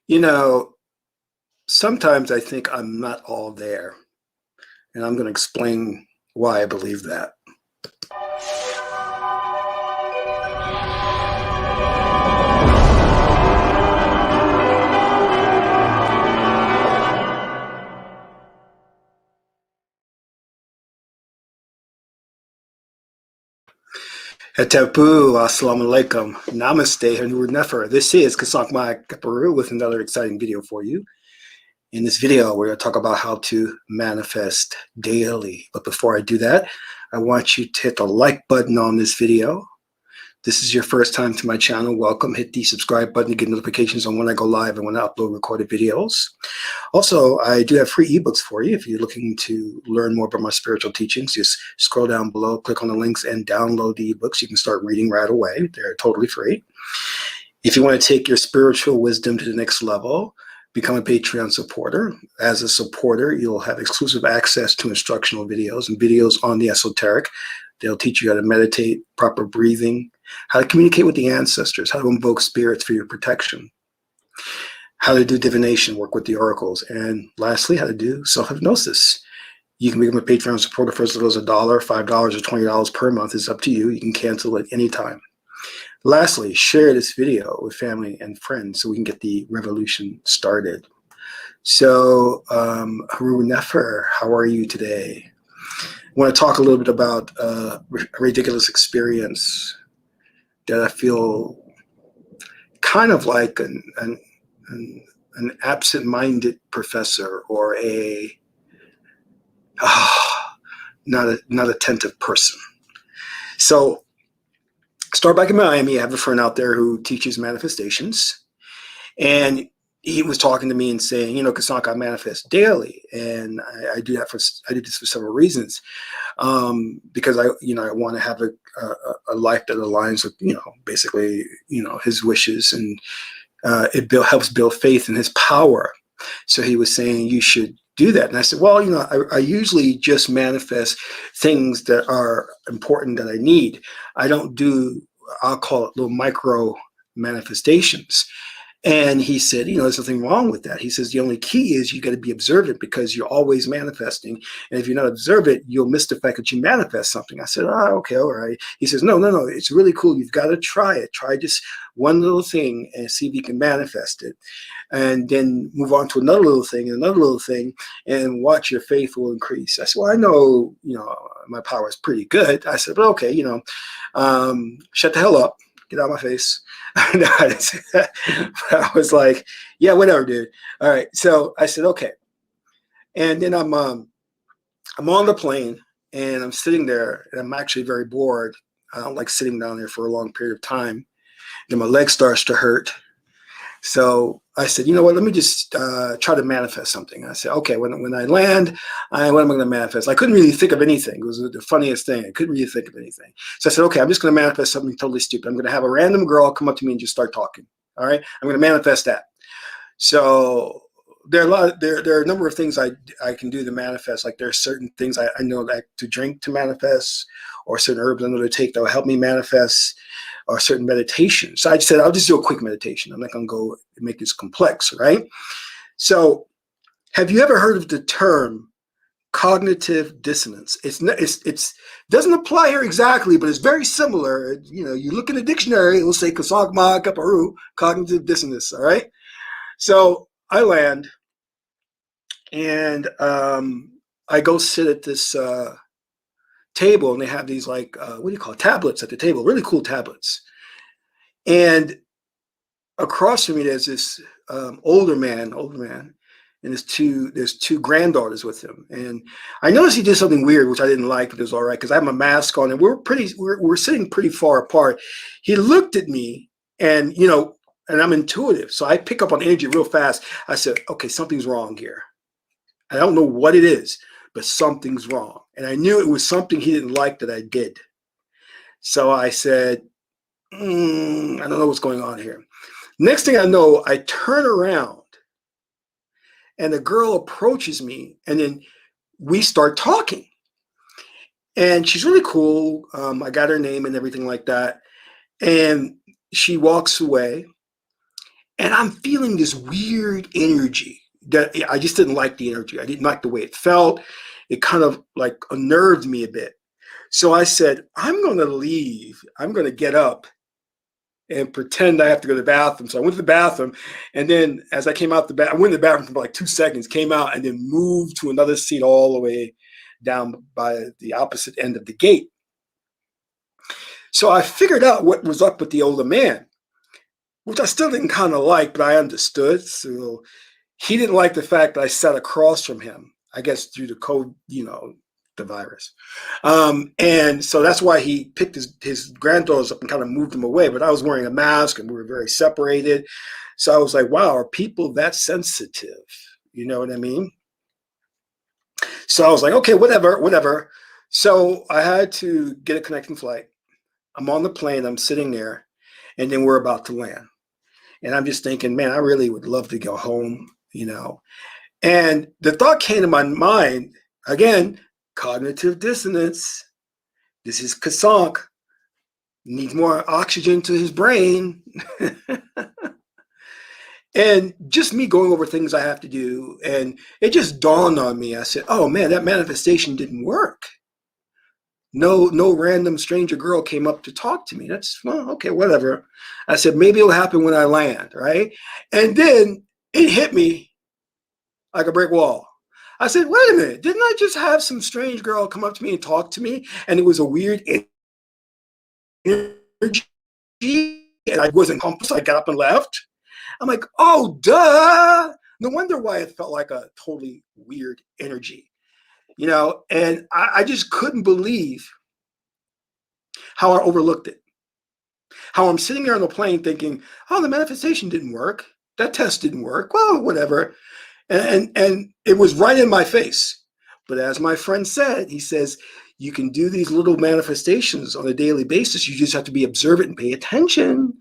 You know, sometimes I think I'm not all there, and I'm going to explain why I believe that. Hetapu, assalamu alaikum, namaste, hanur nefer. This is Qesankh with another exciting video for you. In this video, we're going to talk about how to manifest daily. But before I do that, I want you to hit the like button on this video. This is your first time to my channel. Welcome. Hit the subscribe button to get notifications on when I go live and when I upload recorded videos. Also, I do have free ebooks for you. If you're looking to learn more about my spiritual teachings, just scroll down below, click on the links, and download the ebooks. You can start reading right away. They're totally free. If you want to take your spiritual wisdom to the next level, become a Patreon supporter. As a supporter, you'll have exclusive access to instructional videos and videos on the esoteric. They'll teach you how to meditate, proper breathing, how to communicate with the ancestors, how to invoke spirits for your protection, how to do divination, work with the oracles, and lastly, how to do self-hypnosis. You can become a Patreon supporter for as little as $1, $5, or $20 per month. It's up to you. You can cancel at any time. Lastly, share this video with family and friends so we can get the revolution started. So, Haru Nefer, how are you today? I want to talk a little bit about a ridiculous experience that I feel kind of like an absent-minded professor or a not attentive person. So, start back in Miami. I have a friend out there who teaches manifestations, and he was talking to me and saying, you know, Qesankh, I manifest daily, and I do this for several reasons, because I want to have a life that aligns with, basically, his wishes, and it helps build faith in his power. So he was saying you should do that, and I said, well, I usually just manifest things that are important that I need. I don't do, I'll call it little micro manifestations. And he said, there's nothing wrong with that. He says, the only key is you got to be observant, because you're always manifesting. And if you're not observant, you'll miss the fact that you manifest something. I said, okay, all right. He says, no, it's really cool. You've got to try it. Try just one little thing and see if you can manifest it. And then move on to another little thing, and watch your faith will increase. I said, well, I know, my power is pretty good. I said, but okay, shut the hell up. Get out of my face. No, I didn't say that. But I was like, yeah, whatever, dude. All right. So I said, okay. And then I'm on the plane, and I'm sitting there, and I'm actually very bored. I don't like sitting down there for a long period of time. Then my leg starts to hurt. So I said, you know what, let me just try to manifest something. I said, okay, when I land, what am I going to manifest? I couldn't really think of anything. It was the funniest thing. I couldn't really think of anything. So I said, okay, I'm just going to manifest something totally stupid. I'm going to have a random girl come up to me and just start talking. All right, I'm going to manifest that. So there are a number of things I can do to manifest. Like there are certain things I know like to drink to manifest, or certain herbs I know to take that will help me manifest, or certain meditations. So I said, I'll just do a quick meditation. I'm not going to go and make this complex, right? So have you ever heard of the term cognitive dissonance? It doesn't apply here exactly, but it's very similar. You look in the dictionary, it will say Qesankh cognitive dissonance, all right? So I land, and I go sit at this table, and they have these what do you call it, tablets at the table, really cool tablets. And across from me, there's this older man, and there's two granddaughters with him. And I noticed he did something weird, which I didn't like, but it was all right because I have my mask on, and we're sitting pretty far apart. He looked at me, and and I'm intuitive, so I pick up on energy real fast. I said, okay, something's wrong here. I don't know what it is, but something's wrong. And I knew it was something he didn't like that I did. So I said, I don't know what's going on here. Next thing I know, I turn around, and the girl approaches me, and then we start talking. And she's really cool. I got her name and everything like that. And she walks away. And I'm feeling this weird energy that I just didn't like the energy. I didn't like the way it felt. It kind of like unnerved me a bit. So I said, I'm going to leave. I'm going to get up and pretend I have to go to the bathroom. So I went to the bathroom, and then as I came out the bathroom, I went to the bathroom for like 2 seconds, came out, and then moved to another seat all the way down by the opposite end of the gate. So I figured out what was up with the older man, which I still didn't kind of like, but I understood. So he didn't like the fact that I sat across from him, I guess due to code, the virus. And so that's why he picked his granddaughters up and kind of moved them away. But I was wearing a mask and we were very separated. So I was like, wow, are people that sensitive? You know what I mean? So I was like, okay, whatever. So I had to get a connecting flight. I'm on the plane, I'm sitting there, and then we're about to land. And I'm just thinking, man, I really would love to go home. And the thought came to my mind, again, cognitive dissonance. This is Qesankh. Needs more oxygen to his brain. And just me going over things I have to do. And it just dawned on me. I said, oh man, that manifestation didn't work. No random stranger girl came up to talk to me. That's, well, okay, whatever. I said, maybe it'll happen when I land, right? And then it hit me like a brick wall. I said, wait a minute, didn't I just have some strange girl come up to me and talk to me? And it was a weird energy, and I wasn't comfortable, so I got up and left. I'm like, oh, duh. No wonder why it felt like a totally weird energy, and I just couldn't believe how I overlooked it. How I'm sitting there on the plane thinking, oh, the manifestation didn't work. That test didn't work. Well, whatever. And it was right in my face. But as my friend said, he says, you can do these little manifestations on a daily basis. You just have to be observant and pay attention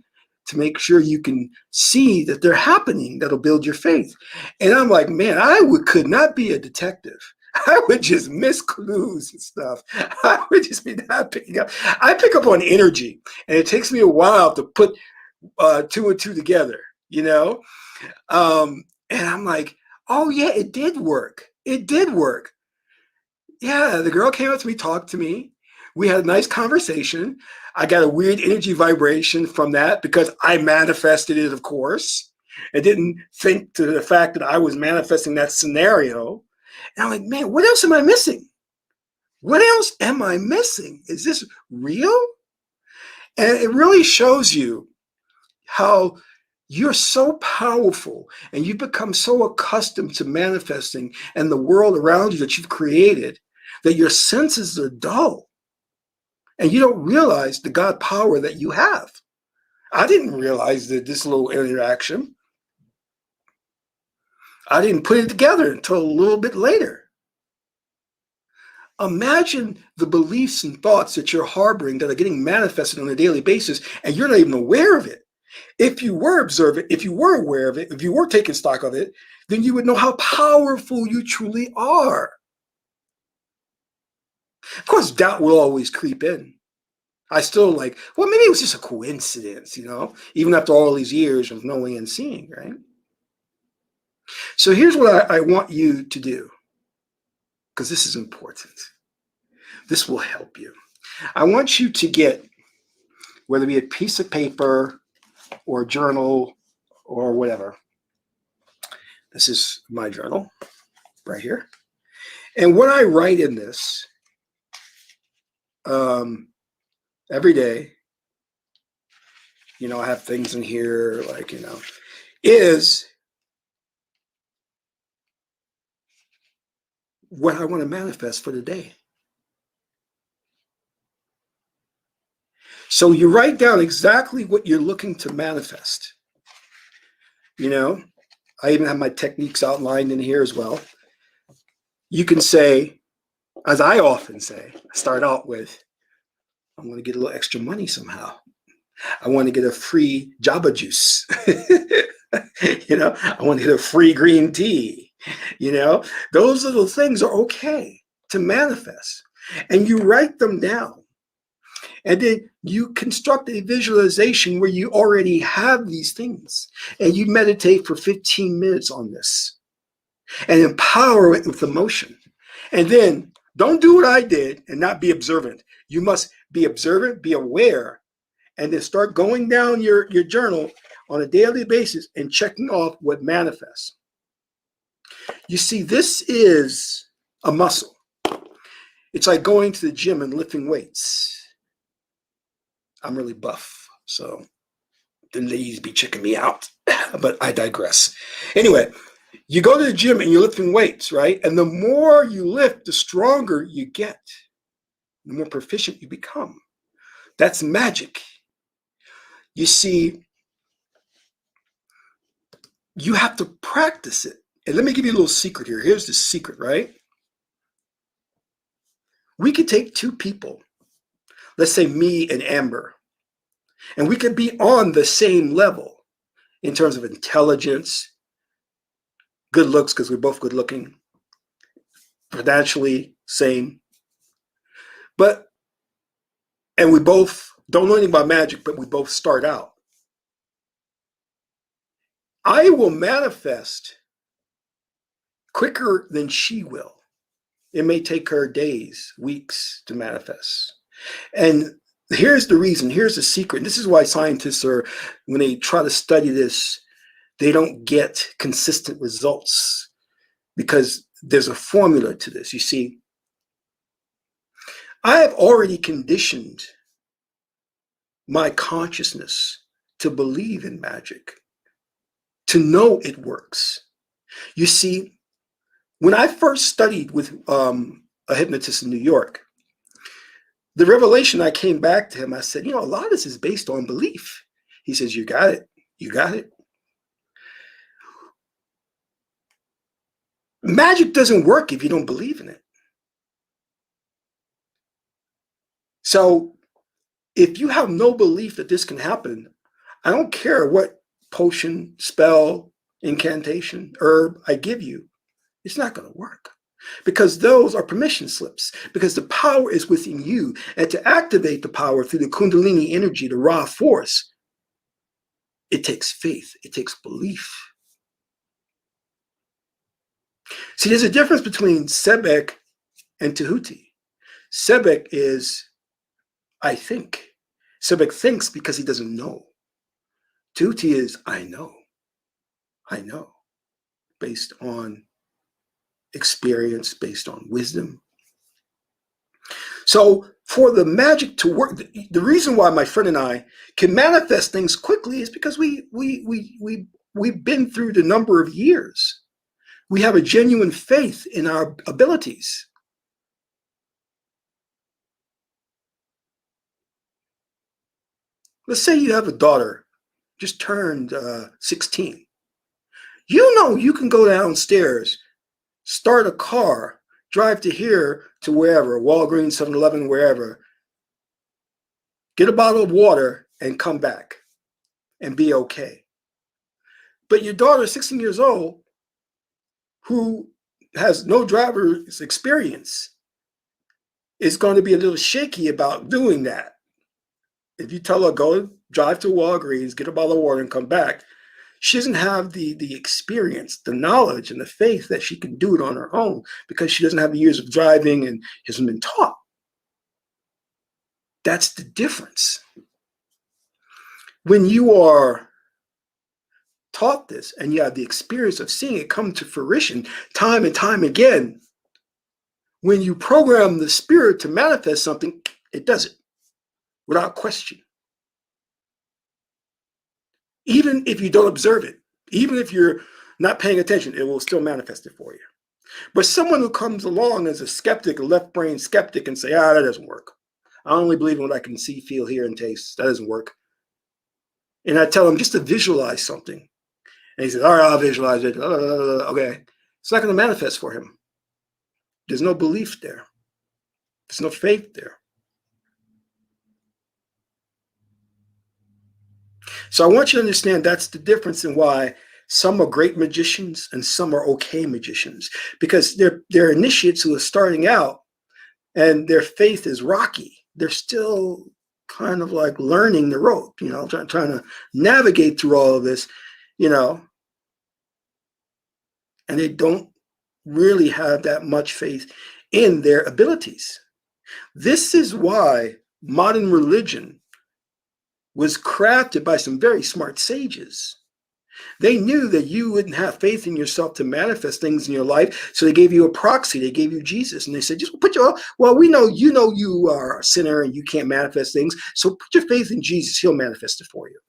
to make sure you can see that they're happening. That'll build your faith. And I'm like, man, could not be a detective. I would just miss clues and stuff. I would just be not picking up. I pick up on energy, and it takes me a while to put two and two together. And I'm like, oh yeah, it did work. It did work. Yeah, the girl came up to me, talked to me. We had a nice conversation. I got a weird energy vibration from that because I manifested it, of course. I didn't think to the fact that I was manifesting that scenario. And I'm like, man, what else am I missing? What else am I missing? Is this real? And it really shows you how you're so powerful and you've become so accustomed to manifesting and the world around you that you've created that your senses are dull and you don't realize the God power that you have. I didn't realize that this little interaction. I didn't put it together until a little bit later. Imagine the beliefs and thoughts that you're harboring that are getting manifested on a daily basis and you're not even aware of it. If you were observant, if you were aware of it, if you were taking stock of it, then you would know how powerful you truly are. Of course, doubt will always creep in. I still well, maybe it was just a coincidence, even after all these years of knowing and seeing, right? So here's what I want you to do, because this is important. This will help you. I want you to get, whether it be a piece of paper or a journal or whatever. This is my journal right here. And what I write in this every day, I have things in here is what I want to manifest for the day. So you write down exactly what you're looking to manifest. I even have my techniques outlined in here as well. You can say, as I often say, start out with, I want to get a little extra money somehow. I want to get a free Java juice. I want to get a free green tea. Those little things are okay to manifest. And you write them down. And then you construct a visualization where you already have these things, and you meditate for 15 minutes on this and empower it with emotion. And then don't do what I did and not be observant. You must be observant, be aware, and then start going down your journal on a daily basis and checking off what manifests. You see, this is a muscle. It's like going to the gym and lifting weights. I'm really buff, so the ladies be checking me out, but I digress. Anyway, you go to the gym and you're lifting weights, right? And the more you lift, the stronger you get, the more proficient you become. That's magic. You see, you have to practice it. And let me give you a little secret here. Here's the secret, right? We could take two people, let's say me and Amber, and we could be on the same level in terms of intelligence, good looks, because we're both good looking, financially, same. And we both don't know anything about magic, but we both start out. I will manifest quicker than she will. It may take her days, weeks to manifest. And here's the reason, here's the secret. This is why scientists when they try to study this, they don't get consistent results, because there's a formula to this. You see, I have already conditioned my consciousness to believe in magic, to know it works. You see, when I first studied with a hypnotist in New York, the revelation, I came back to him, I said, a lot of this is based on belief. He says, you got it. You got it. Magic doesn't work if you don't believe in it. So if you have no belief that this can happen, I don't care what potion, spell, incantation, herb I give you, it's not going to work. Because those are permission slips, because the power is within you. And to activate the power through the Kundalini energy, the raw force, it takes faith, it takes belief. See, there's a difference between Sebek and Tahuti. Sebek is, I think. Sebek thinks because he doesn't know. Tahuti is, I know, based on experience, based on wisdom. So for the magic to work, the reason why my friend and I can manifest things quickly is because we've been through the number of years. We have a genuine faith in our abilities. Let's say you have a daughter, just turned 16. You can go downstairs, start a car, drive to here, to wherever, Walgreens, 7-Eleven, wherever, get a bottle of water and come back and be okay. But your daughter, 16 years old, who has no driver's experience, is going to be a little shaky about doing that. If you tell her, go drive to Walgreens, get a bottle of water and come back, she doesn't have the experience, the knowledge, and the faith that she can do it on her own, because she doesn't have the years of driving and hasn't been taught. That's the difference. When you are taught this and you have the experience of seeing it come to fruition time and time again, when you program the spirit to manifest something, it does it without question. Even if you don't observe it, even if you're not paying attention, it will still manifest it for you. But someone who comes along as a skeptic, a left-brain skeptic, and say, that doesn't work. I only believe in what I can see, feel, hear, and taste. That doesn't work. And I tell them just to visualize something. And he says, all right, I'll visualize it. Okay. It's not going to manifest for him. There's no belief there. There's no faith there. So I want you to understand that's the difference in why some are great magicians and some are okay magicians, because they're initiates who are starting out and their faith is rocky. They're still kind of like learning the rope, trying to navigate through all of this, you know, and they don't really have that much faith in their abilities. This is why modern religion was crafted by some very smart sages. They knew that you wouldn't have faith in yourself to manifest things in your life, so they gave you a proxy. They gave you Jesus, and they said, "Just put your we know you are a sinner and you can't manifest things, so put your faith in Jesus. He'll manifest it for you."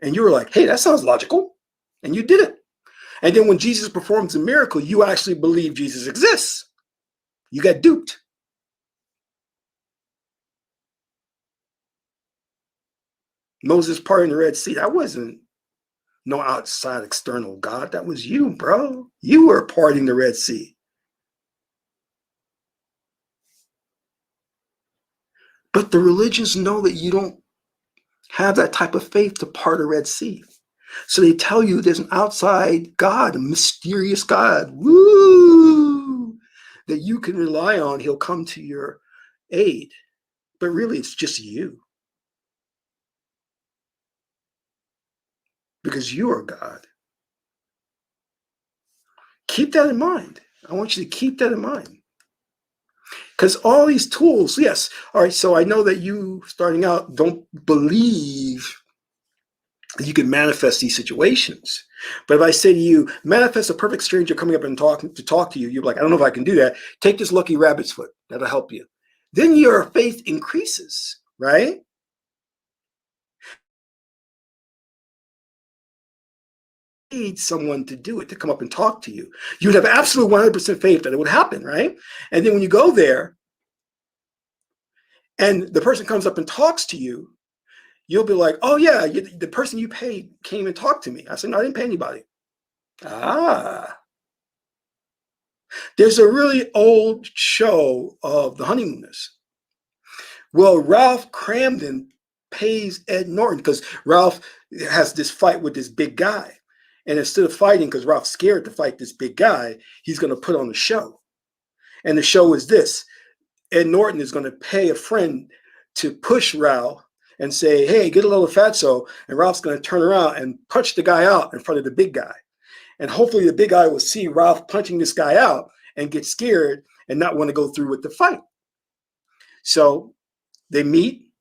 And you were like, "Hey, that sounds logical," and you did it. And then when Jesus performs a miracle, you actually believe Jesus exists. You got duped. Moses parting the Red Sea. That wasn't no outside external God. That was you, bro. You were parting the Red Sea. But the religions know that you don't have that type of faith to part a Red Sea. So they tell you there's an outside God, a mysterious God, woo, that you can rely on. He'll come to your aid. But really, it's just you. Because you are God. Keep that in mind. I want you to keep that in mind. Because all these tools, yes. All right, so I know that you, starting out, don't believe that you can manifest these situations. But if I say to you, manifest a perfect stranger coming up and talk to you, you're like, I don't know if I can do that. Take this lucky rabbit's foot. That'll help you. Then your faith increases, right? Need someone to do it, to come up and talk to you. You would have absolute 100% faith that it would happen, right? And then when you go there and the person comes up and talks to you, you'll be like, oh yeah, the person you paid came and talked to me. I said, no, I didn't pay anybody. Ah. There's a really old show of the Honeymooners. Well, Ralph Cramden pays Ed Norton because Ralph has this fight with this big guy. And instead of fighting, because Ralph's scared to fight this big guy, he's going to put on a show. And the show is this: Ed Norton is going to pay a friend to push Ralph and say, hey, get a little fatso. And Ralph's going to turn around and punch the guy out in front of the big guy. And hopefully the big guy will see Ralph punching this guy out and get scared and not want to go through with the fight. So they meet.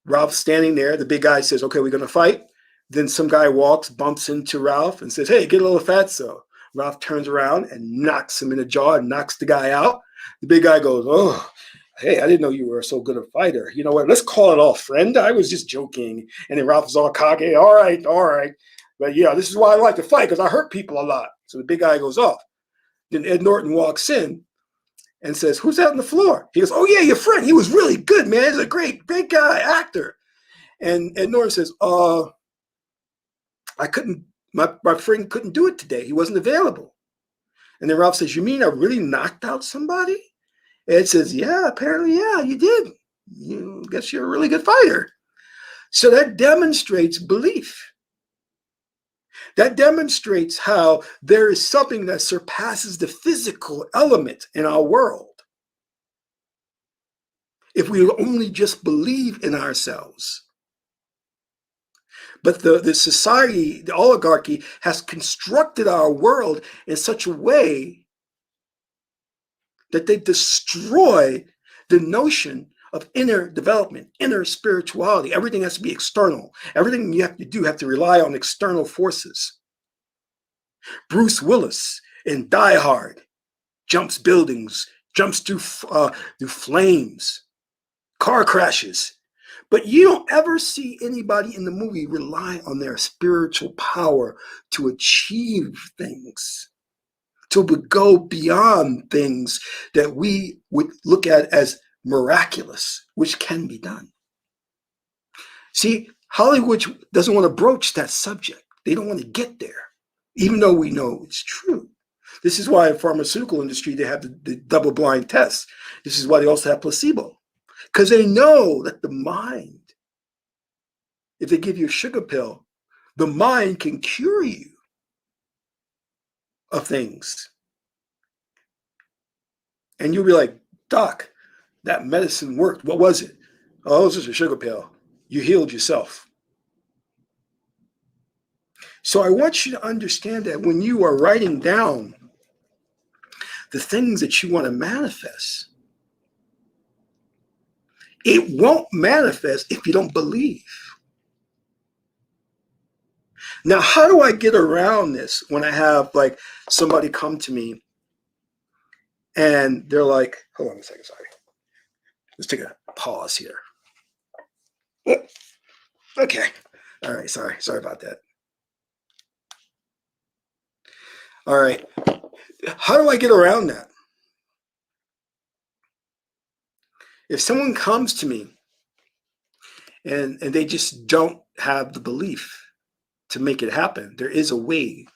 Ralph's standing there. The big guy says, okay, we're going to fight. Then some guy walks, bumps into Ralph and says, hey, get a little fatso. Ralph turns around and knocks him in the jaw and knocks the guy out. The big guy goes, oh, hey, I didn't know you were so good a fighter. You know what? Let's call it off, friend. I was just joking. And then Ralph is all cocky. All right, all right. But yeah, this is why I like to fight, because I hurt people a lot. So the big guy goes off. Then Ed Norton walks in and says, who's out on the floor? He goes, oh yeah, your friend. He was really good, man. He's a great guy, actor. And Ed Norton says, I couldn't, my friend couldn't do it today. He wasn't available. And then Ralph says, you mean I really knocked out somebody? Ed says, yeah, apparently, yeah, you did. You guess you're a really good fighter. So that demonstrates belief. That demonstrates how there is something that surpasses the physical element in our world. If we only just believe in ourselves. But the society, the oligarchy, has constructed our world in such a way that they destroy the notion of inner development, inner spirituality. Everything has to be external. Everything you have to do have to rely on external forces. Bruce Willis in Die Hard jumps buildings, jumps through flames, car crashes. But you don't ever see anybody in the movie rely on their spiritual power to achieve things, to go beyond things that we would look at as miraculous, which can be done. See, Hollywood doesn't want to broach that subject. They don't want to get there, even though we know it's true. This is why in the pharmaceutical industry, they have the double-blind tests. This is why they also have placebo. Because they know that the mind, if they give you a sugar pill, the mind can cure you of things. And you'll be like, Doc, that medicine worked. What was it? Oh, it's just a sugar pill. You healed yourself. So I want you to understand that when you are writing down the things that you want to manifest, it won't manifest if you don't believe. Now, how do I get around this when I have like somebody come to me and they're like, hold on a second, sorry. Let's take a pause here. Okay. All right, sorry about that. All right. How do I get around that? If someone comes to me and they just don't have the belief to make it happen, there is a way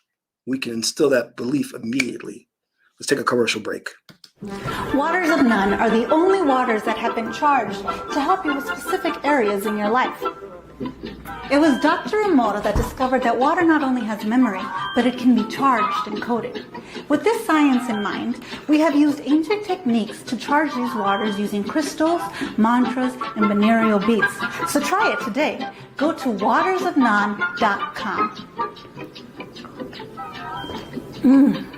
we can instill that belief immediately. Let's take a commercial break. Waters of None are the only waters that have been charged to help you with specific areas in your life. It was Dr. Emoto that discovered that water not only has memory, but it can be charged and coded. With this science in mind, we have used ancient techniques to charge these waters using crystals, mantras, and venereal beads. So try it today. Go to watersofnon.com.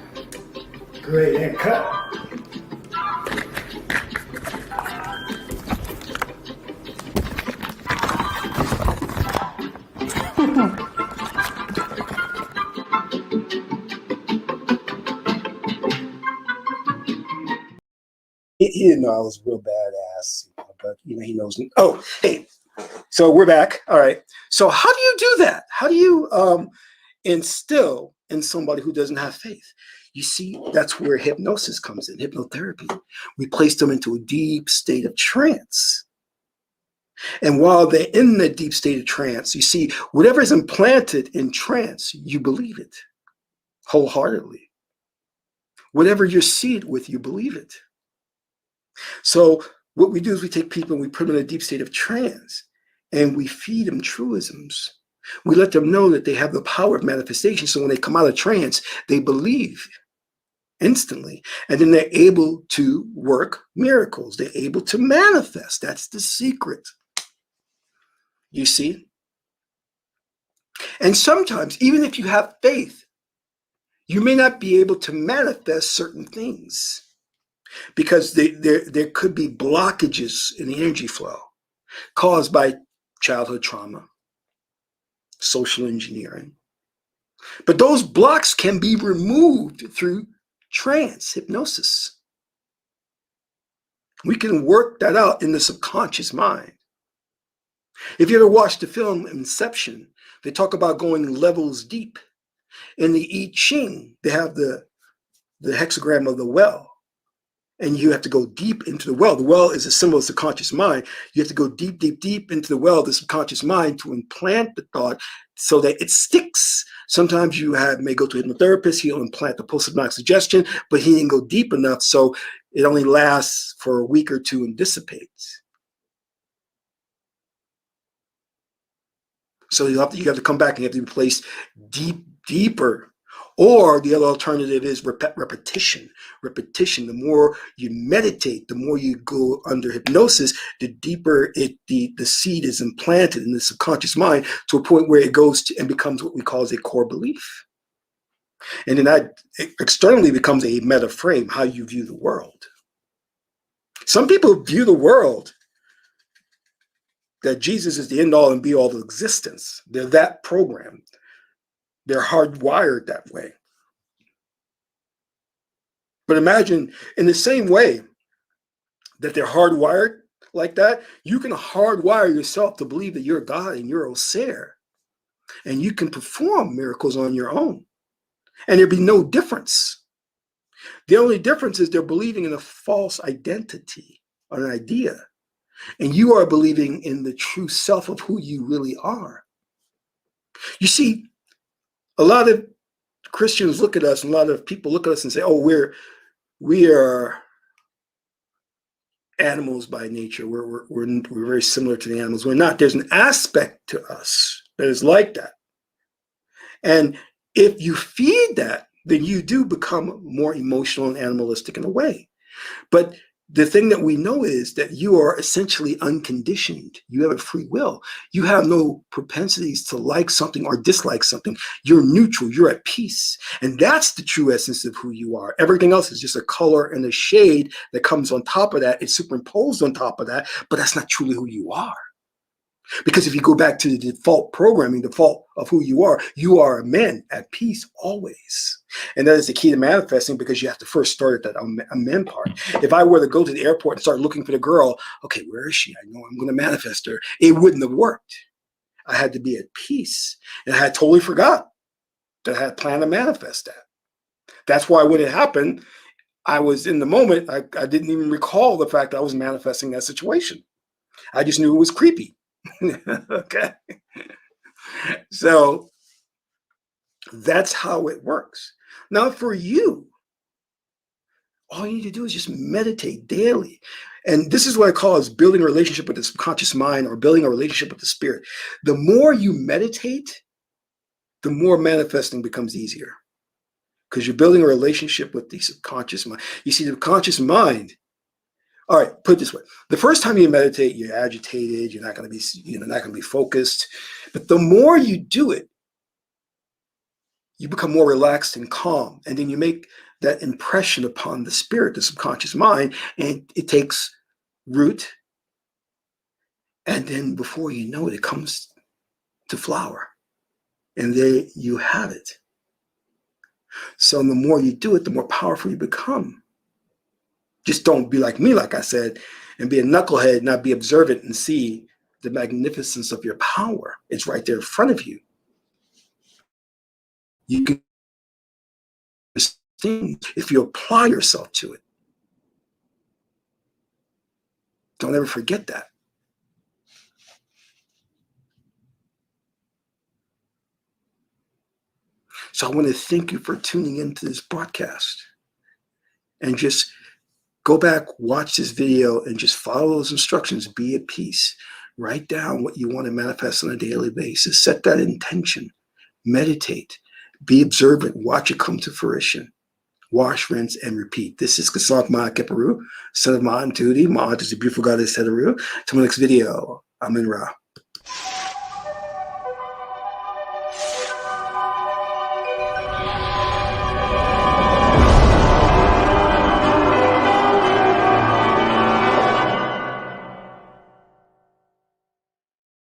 Great, and cut. He didn't know I was real badass, but he knows me. Oh, hey, so we're back. All right. So how do you do that? How do you instill in somebody who doesn't have faith? You see, that's where hypnosis comes in, hypnotherapy. We place them into a deep state of trance. And while they're in the deep state of trance, you see, whatever is implanted in trance, you believe it wholeheartedly. Whatever you're seated with, you believe it. So what we do is we take people and we put them in a deep state of trance and we feed them truisms. We let them know that they have the power of manifestation. So when they come out of trance, they believe instantly. And then they're able to work miracles. They're able to manifest. That's the secret. You see? And sometimes, even if you have faith, you may not be able to manifest certain things because there could be blockages in the energy flow caused by childhood trauma, social engineering. But those blocks can be removed through trance hypnosis. We can work that out in the subconscious mind. If you ever watched the film Inception, they talk about going levels deep. In the I-ching, they have the hexagram of the well, and you have to go deep into the well. The well is a symbol of the subconscious mind. You have to go deep, deep, deep into the well of the subconscious mind to implant the thought so that it sticks. Sometimes you may go to a hypnotherapist, he'll implant the post-hypnotic suggestion, but he didn't go deep enough, so it only lasts for a week or two and dissipates. So you have to come back and you have to replace deeper. Or the other alternative is repetition. Repetition. The more you meditate, the more you go under hypnosis, the deeper the seed is implanted in the subconscious mind to a point where it goes to and becomes what we call as a core belief. And then that externally becomes a meta frame, how you view the world. Some people view the world that Jesus is the end all and be all of existence. They're that programmed. They're hardwired that way. But imagine in the same way that they're hardwired like that, you can hardwire yourself to believe that you're God and you're Osir. And you can perform miracles on your own. And there'd be no difference. The only difference is they're believing in a false identity or an idea. And you are believing in the true self of who you really are. You see, a lot of Christians look at us, and a lot of people look at us and say, oh, we are animals by nature. We're very similar to the animals. We're not. There's an aspect to us that is like that. And if you feed that, then you do become more emotional and animalistic in a way. But the thing that we know is that you are essentially unconditioned. You have a free will. You have no propensities to like something or dislike something. You're neutral. You're at peace. And that's the true essence of who you are. Everything else is just a color and a shade that comes on top of that. It's superimposed on top of that, but that's not truly who you are. Because if you go back to the default programming, default of who you are a man at peace always. And that is the key to manifesting, because you have to first start at that a man part. If I were to go to the airport and start looking for the girl, okay, where is she? I know I'm going to manifest her. It wouldn't have worked. I had to be at peace. And I had totally forgot that I had planned to manifest that. That's why when it happened, I was in the moment. I didn't even recall the fact that I was manifesting that situation. I just knew it was creepy. Okay. So that's how it works. Now, for you, all you need to do is just meditate daily. And this is what I call is building a relationship with the subconscious mind, or building a relationship with the spirit. The more you meditate, the more manifesting becomes easier, because you're building a relationship with the subconscious mind. You see, the conscious mind. All right, put it this way. The first time you meditate, you're agitated, you're not going to be focused. But the more you do it, you become more relaxed and calm. And then you make that impression upon the spirit, the subconscious mind, and it takes root. And then before you know it, it comes to flower. And there you have it. So the more you do it, the more powerful you become. Just don't be like me, like I said, and be a knucklehead, not be observant and see the magnificence of your power. It's right there in front of you. You can things if you apply yourself to it. Don't ever forget that. So I want to thank you for tuning into this broadcast. And just go back, watch this video, and just follow those instructions. Be at peace. Write down what you want to manifest on a daily basis. Set that intention. Meditate. Be observant. Watch it come to fruition. Wash, rinse, and repeat. This is Qesankh Ma Keperu, son of Ma and Tootie. Ma is the beautiful goddess Heteru. Till my next video, I'm in Ra.